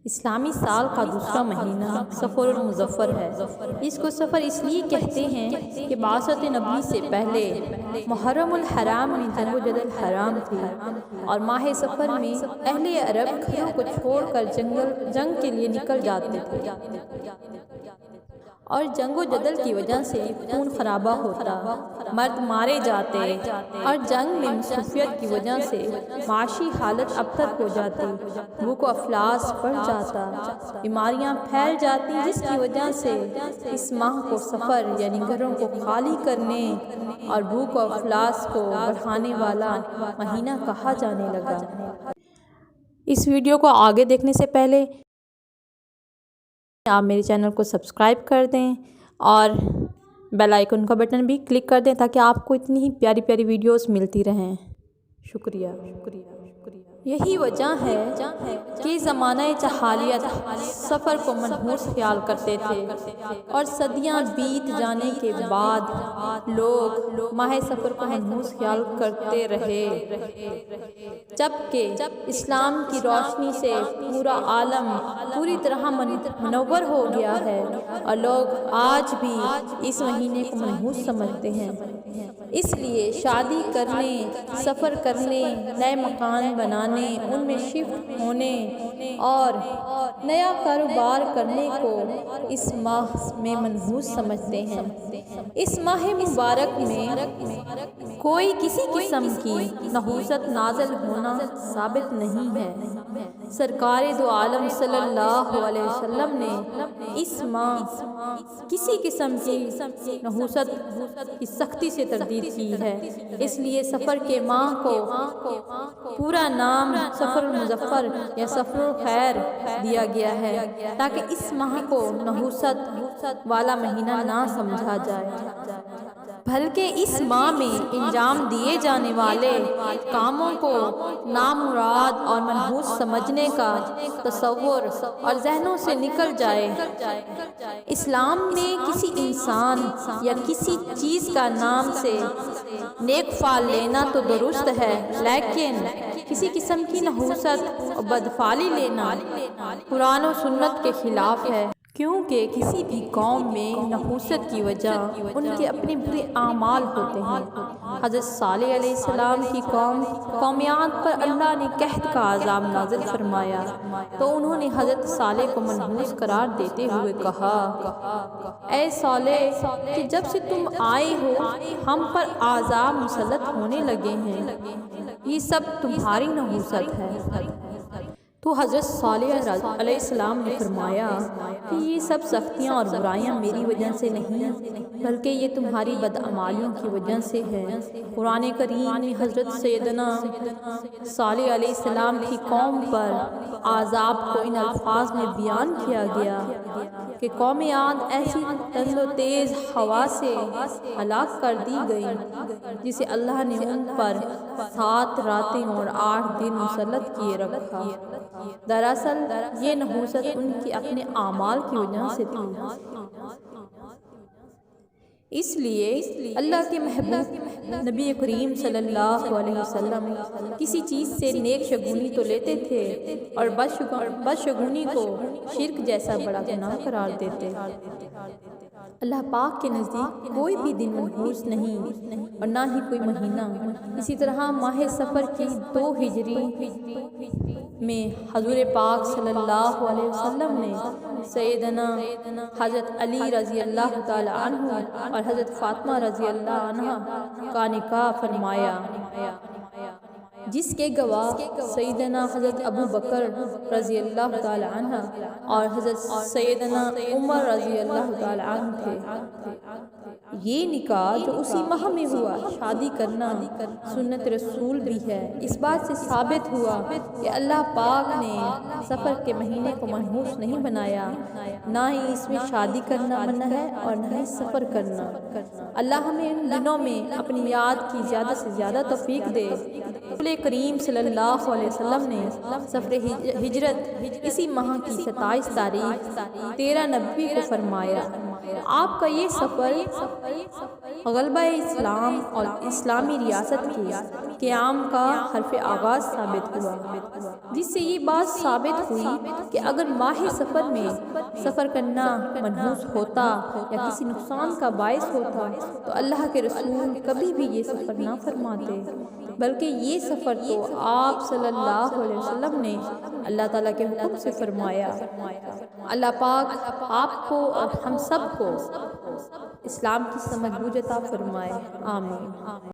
اسلامی سال کا دوسرا مہینہ صفر المظفر ہے۔ اس کو صفر اس لیے کہتے ہیں کہ بعثت نبی سے پہلے محرم الحرام میں جنگ و جدل حرام تھی، اور ماہ صفر میں اہل عرب گھروں کو چھوڑ کر جنگ کے لیے نکل جاتے تھے، اور جنگ و جدل کی وجہ سے خون خرابہ ہوتا، مرد مارے جاتے، اور جنگ میں مصروفیت کی وجہ سے معاشی حالت ابتر ہو جاتی، بھوک و افلاس بڑھ جاتا، بیماریاں پھیل جاتی، جس کی وجہ سے اس ماہ کو صفر یعنی گھروں کو خالی کرنے اور بھوک و افلاس کو بڑھانے والا مہینہ کہا جانے لگا۔ اس ویڈیو کو آگے دیکھنے سے پہلے آپ میرے چینل کو سبسکرائب کر دیں اور بیل آئیکن کا بٹن بھی کلک کر دیں تاکہ آپ کو اتنی ہی پیاری پیاری ویڈیوز ملتی رہیں۔ شکریہ۔ یہی وجہ ہے کہ زمانہ جاہلیت سفر کو منحوس خیال کرتے تھے، اور صدیاں بیت جانے کے بعد لوگ ماہ سفر کو منحوس خیال کرتے رہے، جبکہ اسلام کی روشنی سے پورا عالم پوری طرح منور ہو گیا ہے، اور لوگ آج بھی اس مہینے کو منحوس سمجھتے ہیں۔ اس لیے شادی کرنے، سفر کرنے، نئے مکان بنانے، ان میں شفٹ ہونے اور نیا کاروبار کرنے کو اس ماہ میں منحوس سمجھتے ہیں۔ اس ماہ مبارک میں کوئی کسی قسم کی نحوست نازل ہونا ثابت نہیں ہے۔ سرکار دو عالم صلی اللہ علیہ وسلم نے اس ماہ کسی قسم کی نحوست کی سختی سے تردید کی ہے، اس لیے سفر کے ماہ کو پورا نام صفر المظفر یا صفر الخیر دیا گیا ہے، تاکہ اس ماہ کو نحوست والا مہینہ نہ سمجھا جائے، بلکہ اس ماہ میں انجام دیے جانے والے کاموں کو نامراد اور منحوس سمجھنے کا تصور اور ذہنوں سے نکل جائے۔ اسلام میں کسی انسان یا کسی چیز کا نام سے نیک فعل لینا تو درست ہے، لیکن کسی قسم کی نحوست اور بدفعلی لینا قرآن و سنت کے خلاف ہے، کیونکہ کسی بھی قوم میں نحوست کی وجہ ان کے اپنے برے اعمال ہوتے ہیں۔ حضرت صالح علیہ السلام کی قوم عاد پر اللہ نے قحط کا عذاب نازل فرمایا، تو انہوں نے حضرت صالح کو منحوس قرار دیتے ہوئے کہا، اے صالح، کہ جب سے تم آئے ہو ہم پر عذاب مسلط ہونے لگے ہیں، یہ سب تمہاری نحوست ہے۔ تو حضرت صالح علیہ السلام نے فرمایا کہ یہ سب سختیاں اور برائیاں میری وجہ سے نہیں، بلکہ یہ تمہاری بدعمالیوں کی وجہ سے ہے۔ قرآن کریم میں حضرت سیدنا صالح علیہ السلام کی قوم پر عذاب کو ان الفاظ میں بیان کیا گیا کہ قوم عاد ایسی تند و تیز ہوا سے ہلاک کر دی گئی جسے اللہ نے ان پر 7 راتیں اور 8 دن مسلط کیے رکھا۔ دراصل یہ نحوست ان کے اپنے اعمال کی وجہ سے تھی۔ اس لیے اللہ کے محبوب نبی کریم صلی اللہ علیہ وسلم کسی چیز سے نیک شگونی تو لیتے تھے، اور بدشگونی کو شرک جیسا بڑا گناہ قرار دیتے۔ اللہ پاک کے نزدیک کوئی بھی دن منحوس نہیں اور نہ ہی کوئی مہینہ۔ اسی طرح ماہ صفر کی 2 ہجری میں حضور پاک صلی اللہ علیہ وسلم نے سیدنا حضرت علی رضی اللہ تعالی عنہ اور حضرت فاطمہ رضی اللہ عنہ کا نکاح فرمایا، جس کے گواہ سیدنا حضرت ابو بکر رضی اللہ تعالی عنہ اور حضرت سیدنا عمر رضی اللہ تعالی عنہ تھے۔ یہ نکاح جو اسی ماہ میں ہوا، شادی کرنا سنت رسول بھی ہے۔ اس بات سے ثابت ہوا کہ اللہ پاک نے سفر کے مہینے کو منحوس نہیں بنایا، نہ ہی اس میں شادی کرنا منع ہے اور نہ ہی سفر کرنا۔ اللہ ہمیں ان دنوں میں اپنی یاد کی زیادہ سے زیادہ توفیق دے۔ رسول کریم صلی اللہ علیہ وسلم نے سفر ہجرت اسی ماہ کی 27 تاریخ 13 نبی کو فرمایا۔ آپ کا یہ سفر غلبہ اسلام اور اسلامی ریاست کے قیام کا حرف آغاز ثابت ہوا، جس سے یہ بات ثابت ہوئی کہ اگر ماہ سفر میں سفر کرنا منحوس ہوتا یا کسی نقصان کا باعث ہوتا تو اللہ کے رسول کبھی بھی یہ سفر نہ فرماتے، بلکہ یہ سفر تو آپ صلی اللہ علیہ وسلم نے اللہ تعالیٰ کے حکم سے فرمایا۔ اللہ پاک آپ کو اور ہم سب کو اسلام کی سمجھ بوجھ عطا فرمائے، آمین۔